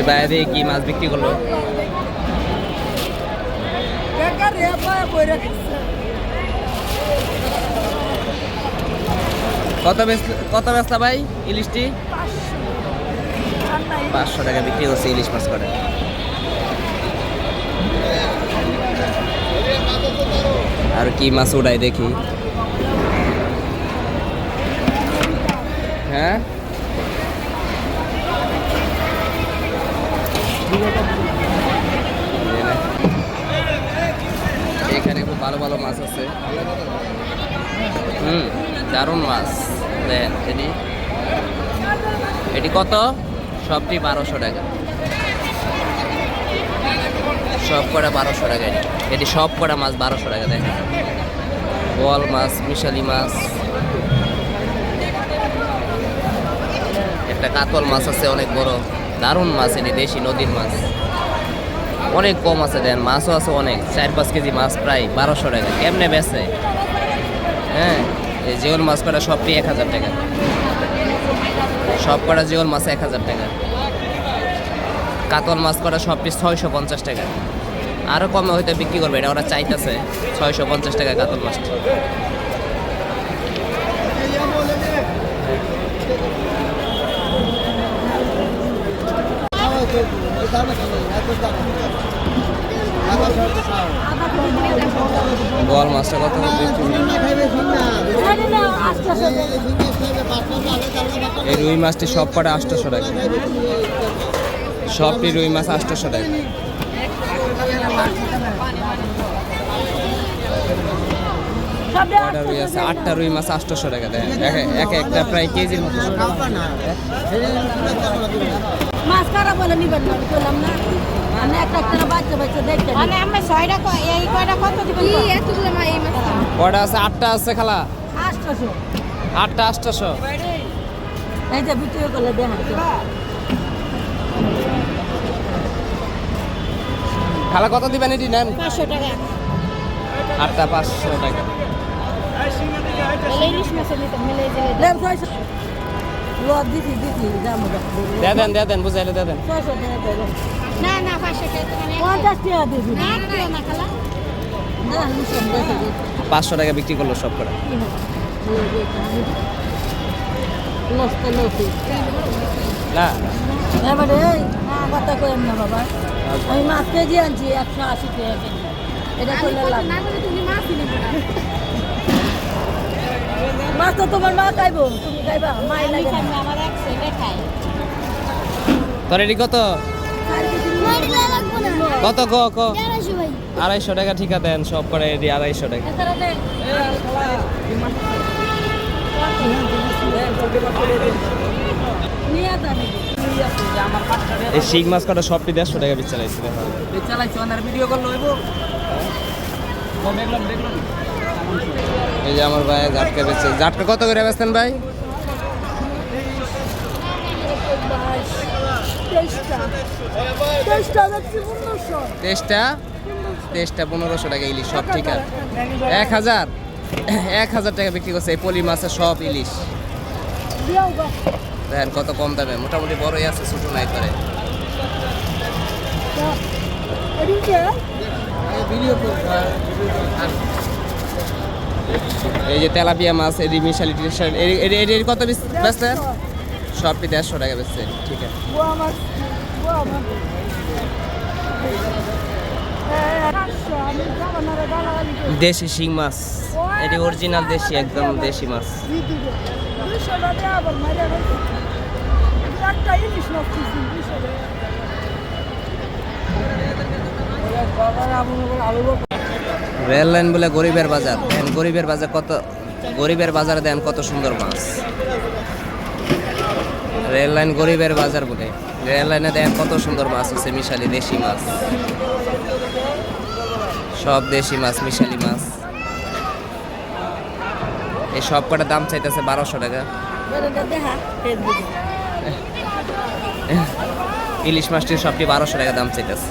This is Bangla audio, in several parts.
বাইরে কি মাছ বিক্রি করলো? কত বেচলা ভাই ইলিশটি? 500 টাকা বিক্রি করছে ইলিশ মাছ করে। আর কি মাছ উড়াই দেখি। হ্যাঁ এখানে খুব ভালো ভালো মাছ আছে। দারুণ মাছ দেন। এটি কত? সবটি 1200 টাকা, সব কটা 1200 টাকা। এটি সব কটা মাছ 1200 টাকা। দেখেন বোয়াল মাছ, মিশালি মাছ, একটা কাতল মাছ আছে অনেক বড়, দারুণ মাছ। এটি দেশি নদীর মাছ, অনেক কম আছে। দেন মাছও আছে অনেক, 4-5 কেজি মাছ প্রায় 1200 টাকা। কেমনে বেচে? হ্যাঁ এই জিওল মাছ কটা সবটি 1000 টাকা, সব কটা জিওল মাছ 1000 টাকা। কাতল মাছ কটা সবটি 650 টাকা। আরও কমে হয়তো বিক্রি করবে, এটা ওরা চাইতেছে 650 টাকা কাতল মাছটা। বোয়াল মাছটা কত? এই রুই মাছটি সব কটা 800 টাকা, সবটি রুই মাছ 800 টাকা। রুই আছে 8টা রুই মাছ 800 টাকা। দেয় এক একটা প্রায় কেজির মতো। মাছ কারা বলে নিবেন না, বললাম না আমি একটা বাচ্চা বাচ্চা দেখতে মানে আমরা 6 টাকা এই কয়টা কত দিবেন? কি এতগুলো মা এই মাছ কয়টা আছে? 8টা আছে খালা, 800। 8টা 800। এই যে ভিতরে করলে দেন খালা কত দিবেন? এটি নেন 500 টাকা। 8টা 500 টাকা। ইলিশ মাছ নিতে মিলে দিলে দেন 600। লোক দিছি দাম দেন বুঝাইলে দেন 600 টাকা। না না 500 টাকা মানে 50 টাকা দিবি না না খালা না নিছেন দেখে 500 টাকা বিক্রি করলো সব করে। না এবারে না কথা কইেন না বাবা, আমি মাছ কেজি আনছি 180 টাকা কেজি। এটা কইলে লাভ না, তুমি মাছ নিবে না। মাছ তো তোমার মা খাইবো, তুমি খাইবা? মাই লাগে আমার এক ছেলে খায়। তোর এটি কত? কত ক 250 টাকা। ঠিক আছে দেন সব করে এটি 250 টাকা। এই শিং মাছ কটা সবটি 150 টাকা বিচালাইছে। এই যে আমার ভাই জাটকা বেচছে। জাটকা কত করে বেচতেন ভাই? 23টা 1500 টাকা ইলিশ সব। ঠিক আছে 1000 টাকা বিক্রি করছে এই পলি মাছের সব ইলিশ। দেখেন কত কম দামে, মোটামুটি বড়ই আছে, ছোট নাই করে। এই যে তেলাপিয়া মাছ, এটি মিশালি এর কত বেচতেন? সবটি 150 টাকা বেচছে। ঠিক আছে দেশি শিং মাছ, এটি অরিজিনাল দেশি, একদম দেশি মাছ। রেল লাইন বলে গরিবের বাজার। দেন গরিবের বাজার কত, গরিবের বাজারে দেন কত সুন্দর মাছ। রেল লাইন গরিবের বাজার বলে, রেল লাইনে দেন কত সুন্দর মাছ আছে, মিশালি দেশি মাছ, সব দেশি মাছ, মিশালি মাছ। এই সব কটার দাম চাইতেছে 1200 টাকা। ইলিশ মাছটির সবটি 1200 টাকা দাম চাইতেছে।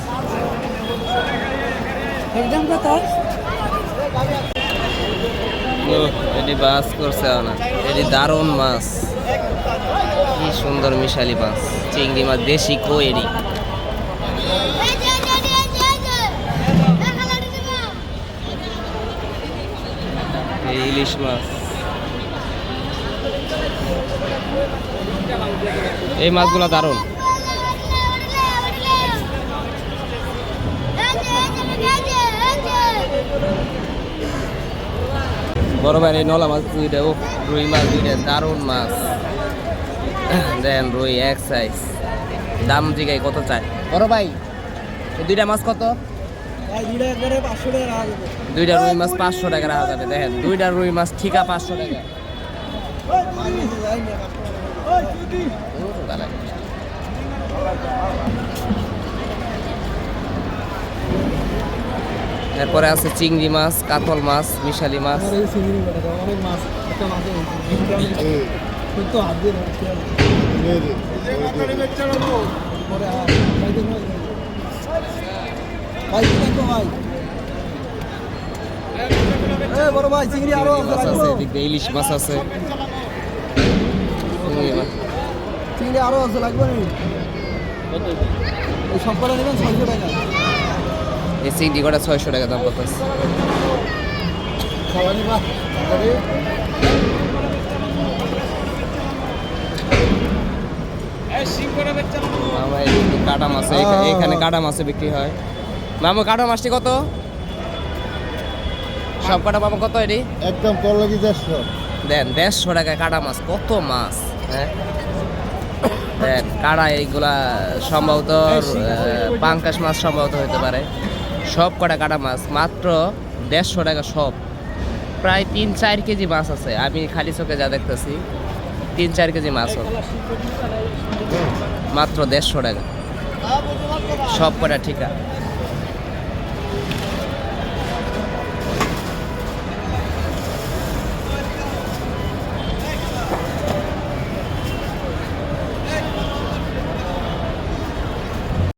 এটি বাস করছে না, এটি দারুণ মাছ, কি সুন্দর মিশালি মাছ, চিংড়ি মাছ, দেশি কই। এটি এই ইলিশ মাছ, এই মাছগুলো দারুণ। বড় ভাই এই নলা মাছ দুইটা, ও রুই মাছ দুইটা দারুণ মাছ। দেন রুই এক সাইজ, দাম জিগাই কত চাই বড় ভাই? এই দুইটা মাছ কত? দুইটা রুই মাছ 500 টাকা রাখা যাবে। দেখেন দুইটা রুই মাছ ঠিকা 500 টাকা। এরপরে আছে চিংড়ি মাছ, কাতল মাছ, মিশালি মাছ। ইলিশ মাছ আছে, চিংড়ি আরো আছে, লাগবে সব করে নেবেন 600 টাকা। এই চিংড়ি কটা 600 টাকা দাম কত? কাটা মাছ, এখানে কাটা মাছে বিক্রি হয়। মামু কাটা মাছটি কত? সব কাটা মামু কত? এটি একদম পড়লো 150। দেন 150 টাকায় কাটা মাছ, কত মাছ। হ্যাঁ দেন কাটা, এইগুলা সম্ভবত পাঙ্কাশ মাছ সম্ভবত হতে পারে। সব কটা কাটা মাছ মাত্র 150 টাকা সব। প্রায় 3-4 কেজি মাছ আছে, আমি খালি চোখে যা দেখতেছি 3-4 কেজি মাছ হবে মাত্র 150 টাকা সব কটা ঠিকা।